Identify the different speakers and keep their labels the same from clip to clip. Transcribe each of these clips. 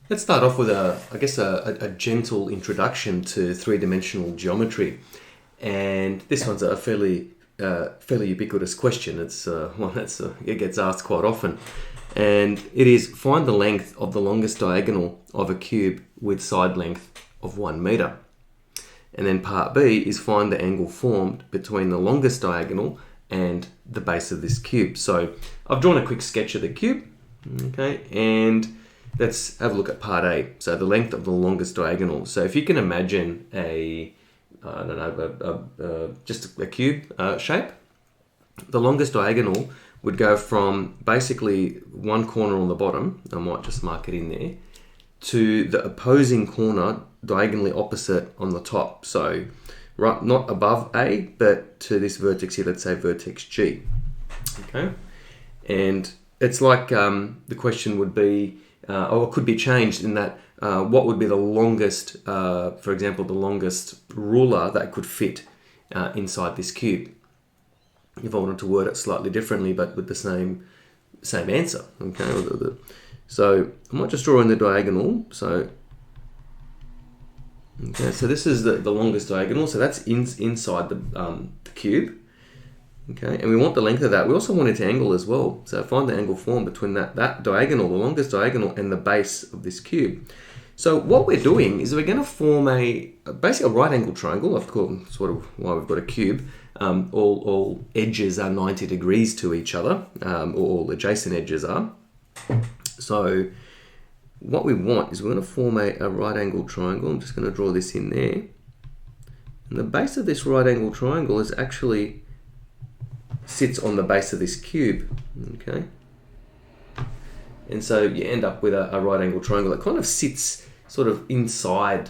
Speaker 1: Let's start off with a gentle introduction to three-dimensional geometry, and this one's a fairly ubiquitous question. It's one it gets asked quite often, and it is find the length of the longest diagonal of a cube with side length of 1 meter. And then part B is find the angle formed between the longest diagonal and the base of this cube. So I've drawn a quick sketch of the cube, okay, and let's have a look at part A. So the length of the longest diagonal. So if you can imagine just a cube shape, the longest diagonal would go from basically one corner on the bottom, I might just mark it in there, to the opposing corner diagonally opposite on the top. So right, not above A, but to this vertex here, let's say vertex G. Okay, and it's like the question would be, or it could be changed in that what would be the longest, for example, the longest ruler that could fit inside this cube. If I wanted to word it slightly differently, but with the same answer. Okay, so I might just draw in the diagonal. So okay, so this is the longest diagonal. So that's inside the cube. Okay, and we want the length of that. We also want its angle as well. So find the angle formed between that diagonal, the longest diagonal, and the base of this cube. So what we're doing is we're going to form basically a right angle triangle. Of course, sort of why we've got a cube. All edges are 90 degrees to each other, or all adjacent edges are. So what we want is we're going to form a right angle triangle. I'm just going to draw this in there. And the base of this right angle triangle is actually sits on the base of this cube, okay? And so you end up with a right angle triangle that kind of sits sort of inside,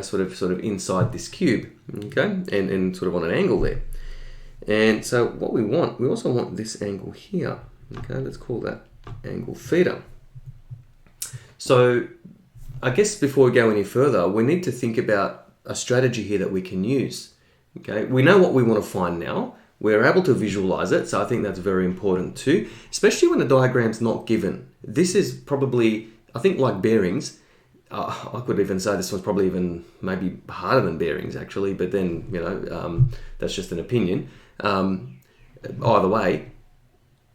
Speaker 1: sort of inside this cube, okay? And sort of on an angle there. And so what we also want this angle here, okay? Let's call that angle theta. So I guess before we go any further, we need to think about a strategy here that we can use, okay? We know what we want to find now. We're able to visualize it, so I think that's very important too, especially when the diagram's not given. This is probably, I think, like bearings, I could even say this one's probably even maybe harder than bearings actually, but then, that's just an opinion. Either way,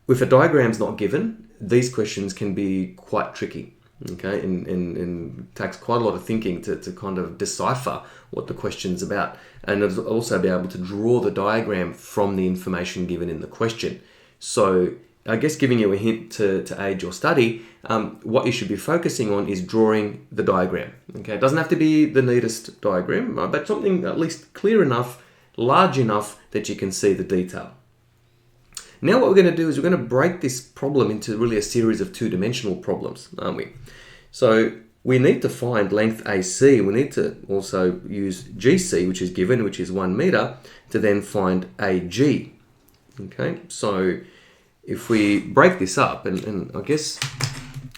Speaker 1: if a diagram's not given, these questions can be quite tricky. Okay, and takes quite a lot of thinking to kind of decipher what the question's about, and also be able to draw the diagram from the information given in the question. So I guess giving you a hint to aid your study, what you should be focusing on is drawing the diagram. Okay, it doesn't have to be the neatest diagram, but something at least clear enough, large enough that you can see the detail. Now what we're going to do is we're going to break this problem into really a series of two-dimensional problems, aren't we? So we need to find length AC. We need to also use GC, which is given, which is 1 meter, to then find AG. Okay, so if we break this up, and I guess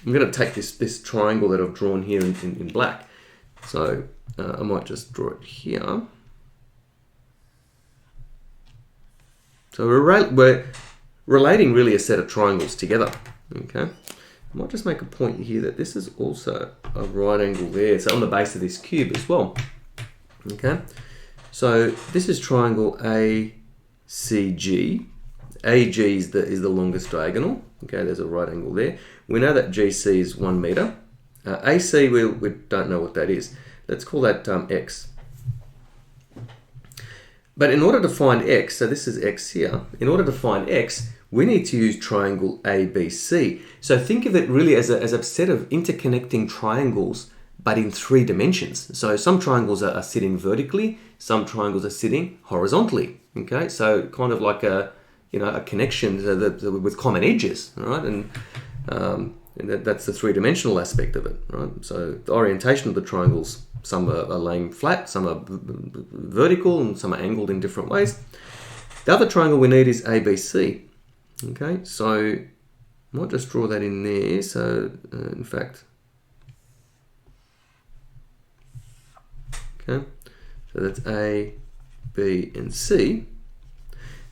Speaker 1: I'm going to take this triangle that I've drawn here in black. So I might just draw it here. So we're relating really a set of triangles together, okay? I might just make a point here that this is also a right angle there, so on the base of this cube as well, okay? So this is triangle ACG. AG is the longest diagonal, okay? There's a right angle there. We know that GC is 1 meter. AC, we don't know what that is. Let's call that X. But in order to find X, so this is X here, in order to find X, we need to use triangle ABC. So think of it really as a set of interconnecting triangles, but in 3 dimensions. So some triangles are sitting vertically, some triangles are sitting horizontally, okay? So kind of like a connection with common edges, all right? And that's the 3-dimensional aspect of it, right? So the orientation of the triangles, some are laying flat, some are vertical, and some are angled in different ways. The other triangle we need is ABC. Okay, so I might just draw that in there. So in fact, okay, so that's A, B, and C.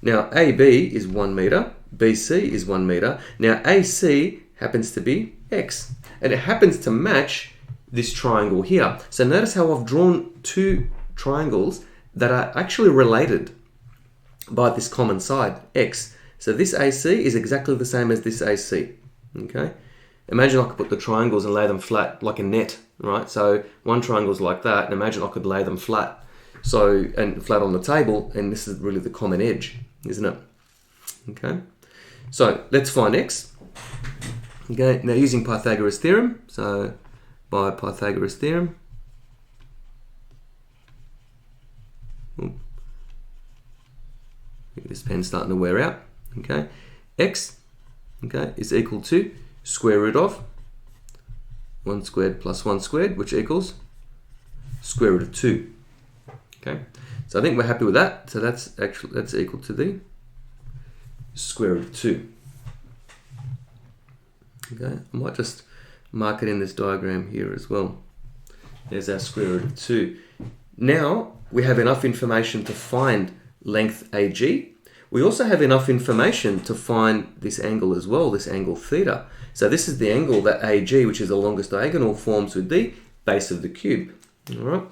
Speaker 1: Now AB is 1 meter, BC is 1 meter. Now AC happens to be X, and it happens to match this triangle here. So notice how I've drawn two triangles that are actually related by this common side, x. So this AC is exactly the same as this AC, okay? Imagine I could put the triangles and lay them flat like a net, right? So one triangle's like that, and imagine I could lay them flat. So, and flat on the table, and this is really the common edge, isn't it? Okay, so let's find x. Okay, now using Pythagoras Theorem, so by Pythagoras Theorem, this pen's starting to wear out, okay, x, okay, is equal to square root of 1 squared plus 1 squared, which equals square root of 2. Okay, so I think we're happy with that. So that's equal to the square root of 2. Okay, I might just mark it in this diagram here as well. There's our square root of 2. Now we have enough information to find length AG. We also have enough information to find this angle as well, this angle theta. So this is the angle that AG, which is the longest diagonal, forms with the base of the cube. All right.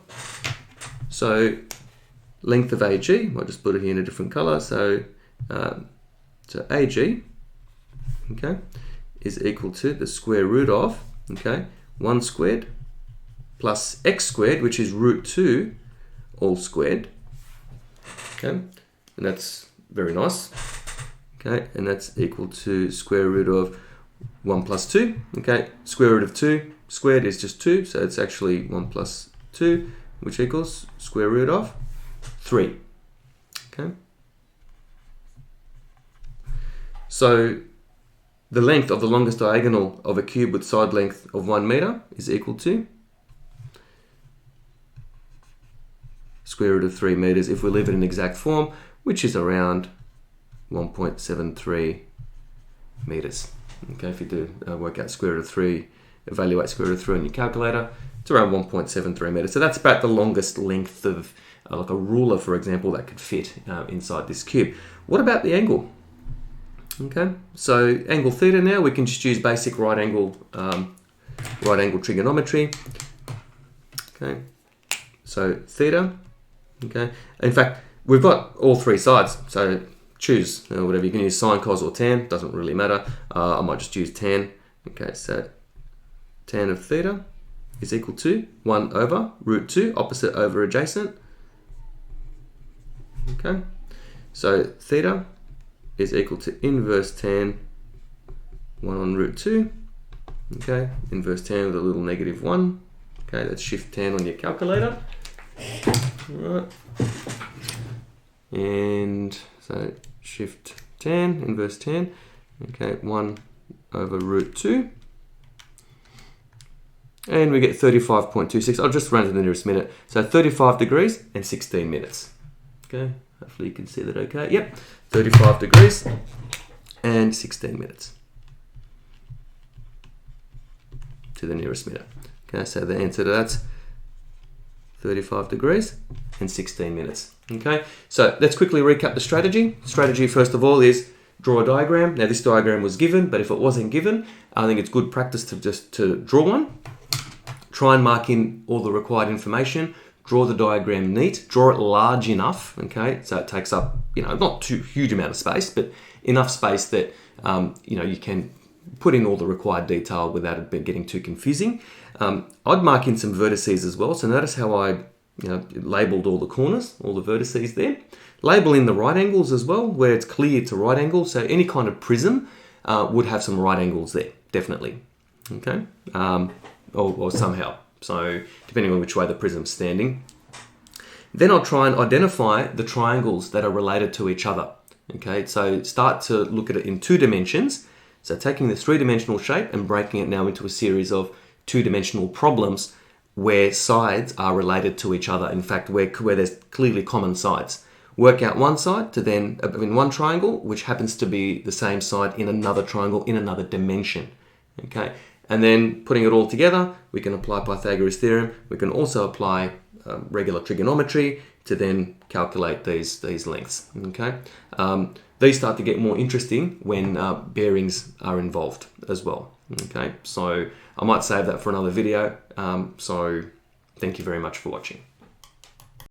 Speaker 1: So length of AG, I'll just put it here in a different color. So AG, okay, is equal to the square root of, okay, 1 squared plus x squared, which is root 2 all squared. Okay, and that's very nice. Okay, and that's equal to square root of 1 plus 2. Okay, square root of 2 squared is just 2, so it's actually 1 plus 2, which equals square root of 3. Okay. So the length of the longest diagonal of a cube with side length of 1 meter is equal to square root of 3 meters if we leave it in exact form, which is around 1.73 meters. Okay, if you do work out square root of 3, evaluate square root of 3 on your calculator, it's around 1.73 meters. So that's about the longest length of like a ruler, for example, that could fit inside this cube. What about the angle? Okay, so angle theta now, we can just use basic right angle trigonometry. Okay, so theta, okay. In fact, we've got all three sides, so choose whatever. You can use sine, cos, or tan, doesn't really matter. I might just use tan. Okay, so tan of theta is equal to 1 over root 2, opposite over adjacent. Okay, so theta is equal to inverse tan 1 on root 2. Okay, inverse tan with a little negative 1. Okay, that's shift tan on your calculator. All right, and so shift tan, inverse tan. Okay, 1 over root 2. And we get 35.26. I'll just run to the nearest minute. So 35 degrees and 16 minutes. Okay, hopefully you can see that okay. Yep, 35 degrees and 16 minutes to the nearest minute. Okay, so the answer to that's 35 degrees and 16 minutes. Okay, so let's quickly recap the strategy. Strategy, first of all, is draw a diagram. Now this diagram was given, but if it wasn't given, I think it's good practice to draw one. Try and mark in all the required information. Draw the diagram neat. Draw it large enough, okay? So it takes up, not too huge amount of space, but enough space that, you can put in all the required detail without it getting too confusing. I'd mark in some vertices as well. So notice how I, labeled all the corners, all the vertices there. Label in the right angles as well, where it's clear to right angles. So any kind of prism would have some right angles there, definitely, okay? Or somehow. So depending on which way the prism's standing. Then I'll try and identify the triangles that are related to each other. Okay, so start to look at it in 2 dimensions. So taking this 3-dimensional shape and breaking it now into a series of 2-dimensional problems where sides are related to each other. In fact, where there's clearly common sides. Work out one side to then, in one triangle, which happens to be the same side in another triangle in another dimension. Okay. And then putting it all together, we can apply Pythagoras Theorem. We can also apply regular trigonometry to then calculate these lengths. Okay, these start to get more interesting when bearings are involved as well. Okay, so I might save that for another video. So thank you very much for watching.